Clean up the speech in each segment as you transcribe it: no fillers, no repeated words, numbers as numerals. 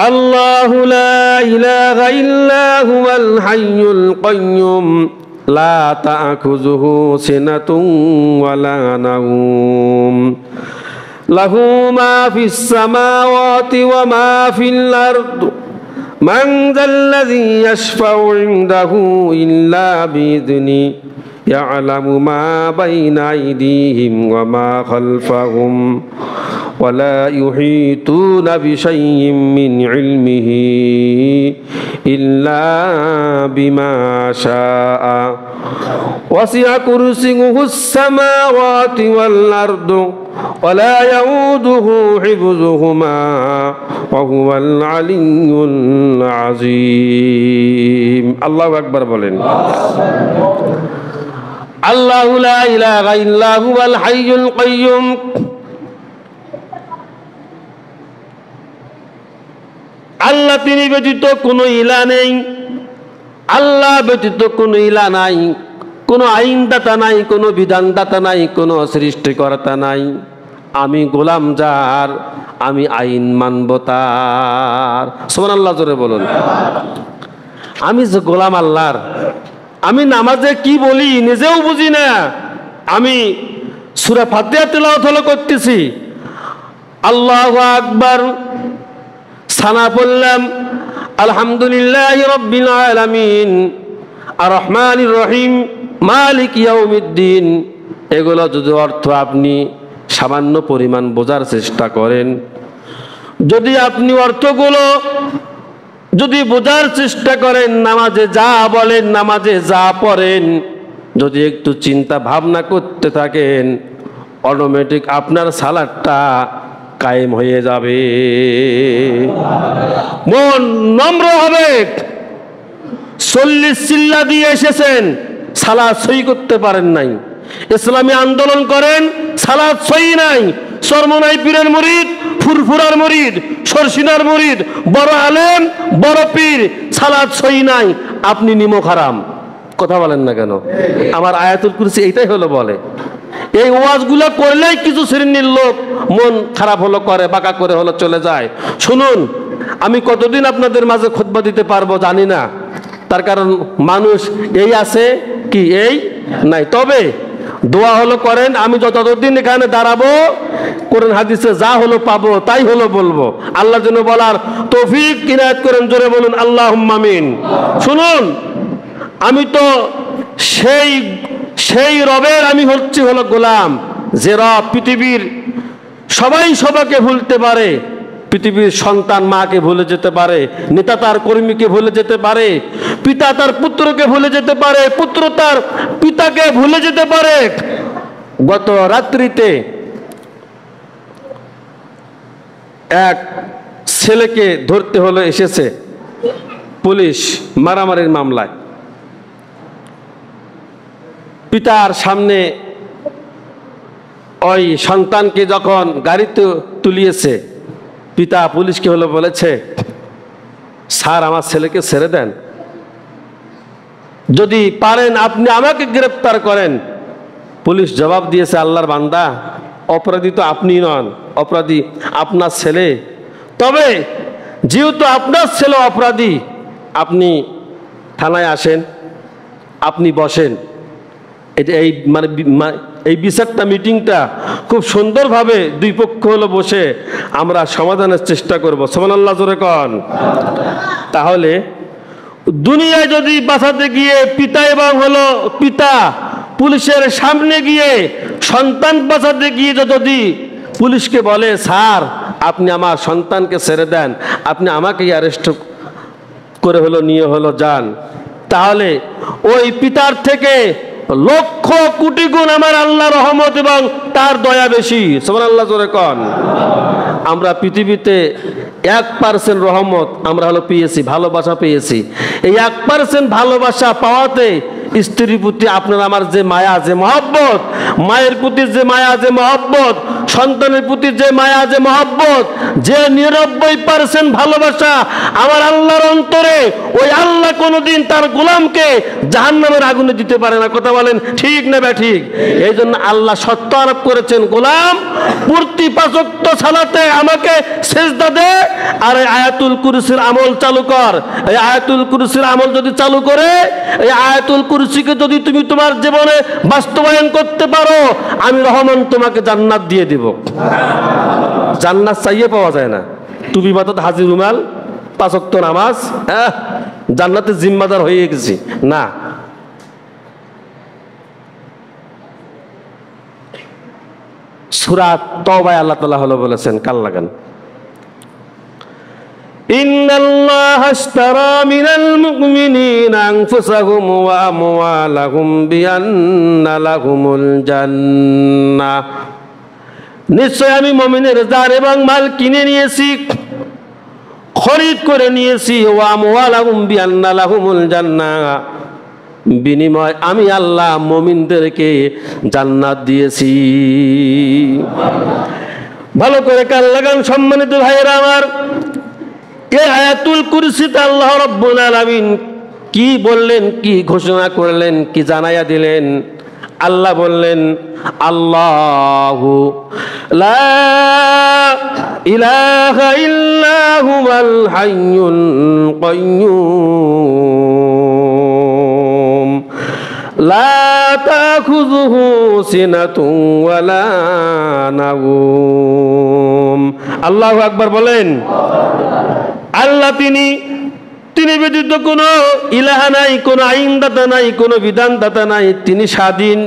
আল্লাহু লা ইলাহা ইল্লা হুয়াল হাইয়ুল কাইয়্যুম লা তা'খুযুহু সিনাতুন ওয়ালা নাওম লাহু মা ফিস সামাওয়াতি ওয়া মা ফিল আরদ মান যাল্লাযী ইয়াশফাউ ইনদাহু ইল্লা বিইذনি ইয়ালামু মা বাইনা আইদিহিম ওয়া মা খালফাহুম ولا يحيطون بشيء من علمه إلا بما شاء وسع كرسيه السماوات والأرض ولا يؤوده حفظهما وهو العلي العظيم الله أكبر বলেন الله لا إله إلا هو الحي القيوم আল্লাহ তিনি ব্যতীত কোনো ইলা নেই, আল্লাহ ব্যতীত কোনো ইলা নাই, কোনো আইনদাতা নাই, কোনো বিধানদাতা নাই, কোনো সৃষ্টিকর্তা নাই। আমি গোলাম যার, আমি আইন মানব তার। সুবহানাল্লাহ জোরে বলুন। আমি যে গোলাম আল্লাহর, আমি নামাজে কি বলি নিজেও বুঝি না। আমি সূরা ফাতিহা তেলাওয়াত করতেছি, আল্লাহু আকবার সানা বললাম, আলহামদুলিল্লাহি রাব্বিল আলামিন আর রহমানির রহিম মালিক ইয়াউমিদ্দিন। এগুলো যদি অর্থ আপনি সামান্য পরিমাণ বোঝার চেষ্টা করেন, যদি আপনি অর্থগুলো যদি বোঝার চেষ্টা করেন, নামাজে যা বলেন, নামাজে যা পড়েন, যদি একটু চিন্তা ভাবনা করতে থাকেন, অটোমেটিক আপনার সালাতটা কায়েম হয়ে যাবে। মন নম্র হবে। 40 চিল্লা দিয়ে এসেছেন, সালাত সহি করতে পারেন নাই, ইসলামী আন্দোলন করেন, সালাত সহি নাই, চরমনাই পীরের মুরিদ, ফুরফুরার মুরিদ, সরসিনার মুরিদ, বড় আলেম, বড় পীর, সালাত সহি নাই, আপনি নিমক হারাম। কথা বলেন না কেন? আমার আয়াতুল কুরসি এইটাই হলো বলে। এই ওয়াজগুলো করলেই কিছু শ্রেণীর লোক মন খারাপ হলো করে, বাঁকা করে হলো চলে যায়। শুনুন, আমি কতদিন আপনাদের মাঝে খুতবা দিতে পারবো জানি না, তার কারণ মানুষ এই আছে কি এই নাই। তবে দোয়া হলো করেন, আমি যতদিন এখানে দাঁড়াবো কোরআন হাদিসে যা হলো পাবো তাই হলো বলবো। আল্লাহ যেন বলার তৌফিক ইনায়াত করেন, জোরে বলুন আল্লাহুম্মা আমিন। শুনুন, আমি তো সেই রবের আমি হলো গোলাম, যে রব পৃথিবীর সবাই সবাইকে ভুলতে পারে, পৃথিবীর সন্তান মাকে ভুলে যেতে পারে, নেতা তার কর্মীকে ভুলে যেতে পারে, পিতা তার পুত্রকে ভুলে যেতে পারে, পুত্র তার পিতাকে ভুলে যেতে পারে। গত রাত্রিতে এক ছেলেকে ধরতে হলো এসেছে পুলিশ মারামারির মামলায়। পিতার সামনে ওই সন্তানকে যখন গাড়িতে তুলিয়েছে, পিতা পুলিশকে হলো বলেছে, স্যার আমার ছেলেকে ছেড়ে দেন, যদি পারেন আপনি আমাকে গ্রেফতার করেন। পুলিশ জবাব দিয়েছে, আল্লাহর বান্দা, অপরাধী তো আপনি নন, অপরাধী আপনার ছেলে। তবে যেহেতু আপনার ছেলে অপরাধী, আপনি থানায় আসেন, আপনি বসেন। এই এই বিচারটা মিটিংটা খুব সুন্দরভাবে দুই পক্ষ হলো বসে আমরা সমাধানের চেষ্টা করব। সুবহানাল্লাহ জোরে কন। তাহলে দুনিয়ায় যদি বাঁচাতে গিয়ে পিতা এবং হলো পিতা পুলিশের সামনে গিয়ে সন্তান বাঁচাতে গিয়ে যদি পুলিশকে বলে, স্যার আপনি আমার সন্তানকে ছেড়ে দেন, আপনি আমাকে অ্যারেস্ট করে হলো নিয়ে হলো যান, তাহলে ওই পিতার থেকে লক্ষ কোটি গুণ আমার আল্লাহর রহমত এবং তার দয়া বেশি। সুবহানাল্লাহ জোরে কন। আমরা পৃথিবীতে 1% রহমত আমরা হলো পেয়েছি, ভালোবাসা পেয়েছি। এই 1% ভালোবাসা পাওয়াতে স্ত্রীর প্রতি আপনার আমার যে মায়া, যে মহব্বত, মায়ের প্রতি যে মায়া, যে মহব্বত, সন্তানের প্রতি যে মায়া, যে মহব্বত, যে 99% ভালোবাসা আমার আল্লাহর অন্তরে, ওই আল্লাহ কোনোদিন তার গোলামকে জাহান্নামের আগুনে দিতে পারে না। কথা বলেন ঠিক না ঠিক? এই জন্য আল্লাহ সত্য আরোপ করেছেন, গোলাম প্রতি 5 ওয়াক্ত সালাতে আমাকে সিজদা দে, আর এই আয়াতুল কুরসির আমল চালু কর। এই আয়াতুল কুরসির আমল যদি চালু করে, এই আয়াতুল কুরসিকে যদি তুমি তোমার জীবনে বাস্তবায়ন করতে পারো, আমি রহমান তোমাকে জান্নাত দিয়ে দিব। জান্নাত চাইয়ে পাওয়া যায় না। টুপি মাথাত হাজির রুমাল, 5 ওয়াক্ত নামাজ, জান্নাতের জিম্মাদার হয়ে গেছি না। সূরা তওবায় আল্লাহ তাআলা হলো বলেছেন, কাল লাগান, ইন্নাল্লাহা আশতারা মিনাল মুমিনিনা আনফুসাহুম ওয়া আমওয়ালাহুম বিআন্না লাহুমুল জান্নাহ। নিশ্চয় আমি মুমিনের জান এবং মাল কিনে নিয়েছি, খরিদ করে নিয়েছি। ওয়া আমওয়ালাহুম বিআন্না লাহুমুল জান্নাহ, বিনিময় আমি আল্লাহ মুমিনদেরকে জান্নাত দিয়েছি। ভালো করে কান লাগান সম্মানিত ভাইয়েরা আমার। এই আয়াতুল কুরসিতে আল্লাহ রাব্বুল আলামিন কি বললেন, কি ঘোষণা করলেন, কি জানাইয়া দিলেন? আল্লাহ বললেন, আল্লাহু লা ইলাহা ইল্লা হুয়াল হাইয়ুল কাইয়্যুম লা তাখুযুহু সিনাতুন ওয়ালা নাওম। আল্লাহু আকবার বলেন। আল্লাহ তিনি ব্যতীত কোনো ইলাহা নাই, কোনো আইনদাতা নাই, কোনো বিধানদাতা নাই। তিনি স্বাধীন,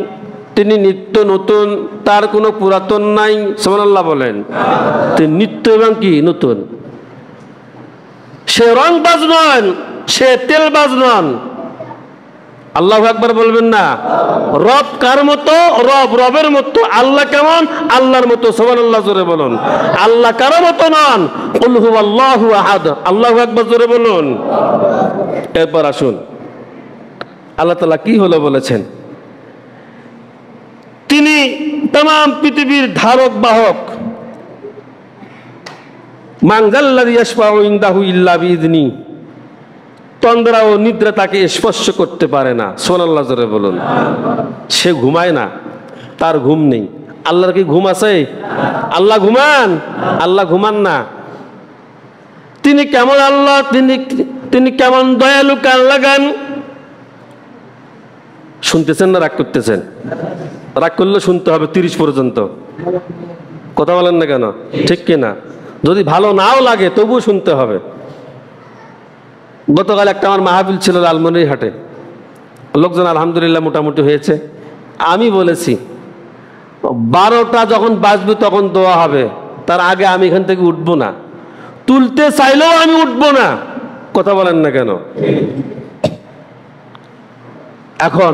তিনি নিত্য নতুন, তার কোনো পুরাতন নাই। সুবহানাল্লাহ বলেন। তিনি নিত্য এবং কি নতুন। সে রংবাজ নন, সে তেলবাজ নন। আল্লাহু আকবার বলবেন না? রব কার মতো? রবের মতো। আল্লাহ কেমন? আল্লাহর মতো। সুবহানাল্লাহ জোরে বলুন। আল্লাহ কারো মতো নন। কুল হুয়াল্লাহু আহাদ। আল্লাহু আকবার জোরে বলুন। এরপর আসুন, আল্লাহ তাআলা কি হলো বলেছেন? তিনি तमाम পৃথিবীর ধারক বাহক। মান যাল্লাযী ইয়াশফাউ ইনদাহু ইল্লা বিইذনি। তন্দ্রা ও নিদ্রা তাকে স্পর্শ করতে পারে না। সুবহানাল্লাহ জোরে বলুন। সে ঘুমায় না, তার ঘুম নেই। আল্লাহর কি ঘুম আছে? আল্লাহ ঘুমান? আল্লাহ ঘুমান না। তিনি কেমন আল্লাহ, তিনি কেমন দয়ালু, কান লাগান। শুনতেছেন না রাগ করতেছেন? রাগ করলে শুনতে হবে 30 পর্যন্ত। কথা বলেন না কেন? ঠিক কিনা? যদি ভালো নাও লাগে তবুও শুনতে হবে। গতকাল একটা আমার মাহফিল ছিল লালমনিরহাটে, লোকজন আলহামদুলিল্লাহ মোটামুটি হয়েছে। আমি বলেছি 12টা যখন বাজবে তখন দোয়া হবে, তার আগে আমি এখান থেকে উঠবো না। তুলতে চাইলেও আমি উঠবো না। কথা বলেন না কেন? এখন